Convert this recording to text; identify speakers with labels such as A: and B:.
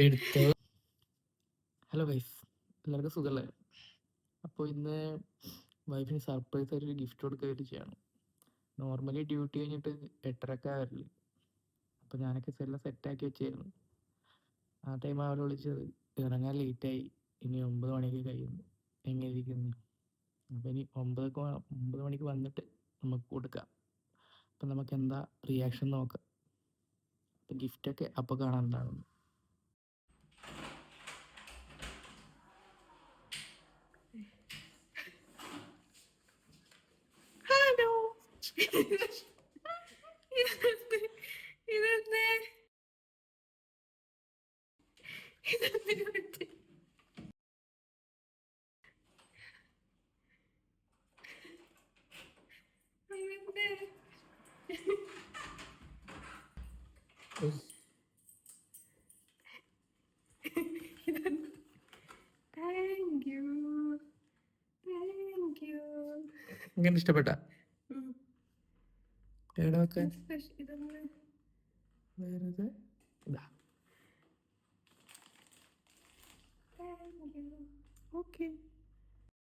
A: എടുത്തോ. Hello guys, എല്ലാവർക്കും സുഖമല്ലേ? അപ്പോൾ ഇന്ന് വൈഫിന് സർപ്രൈസ് ആയിട്ട് ഒരു ഗിഫ്റ്റ് കൊടുക്കുക ചെയ്യണം. നോർമലി ഡ്യൂട്ടി കഴിഞ്ഞിട്ട് 8:30 വരില്ല. അപ്പോൾ ഞാനൊക്കെ എല്ലാം സെറ്റാക്കി വെച്ചായിരുന്നു. ആ ടൈം അവരെ വിളിച്ചത്. ഇറങ്ങാൻ ലേറ്റായി, ഇനി 9 മണിക്ക് കഴിയുന്നു. എങ്ങനെ ഇരിക്കുന്നു? അപ്പോൾ ഇനി 9 മണിക്ക് വന്നിട്ട് നമുക്ക് കൊടുക്കാം. അപ്പം നമുക്ക് എന്താ റിയാക്ഷൻ നോക്കാം. അപ്പം ഗിഫ്റ്റൊക്കെ അപ്പോൾ കാണാനുണ്ടാകുന്നു.
B: ഹലോ, ഇതെന്തേ ഇതെന്തിനാ താങ്ക് യു താങ്ക് യു.
A: ഇങ്ങനെ ഇഷ്ടപ്പെട്ട എവിടെയൊക്കെ
B: ഇതൊന്ന്
A: വേറെ ഇതാ.
B: Thank you.
A: ഓക്കെ.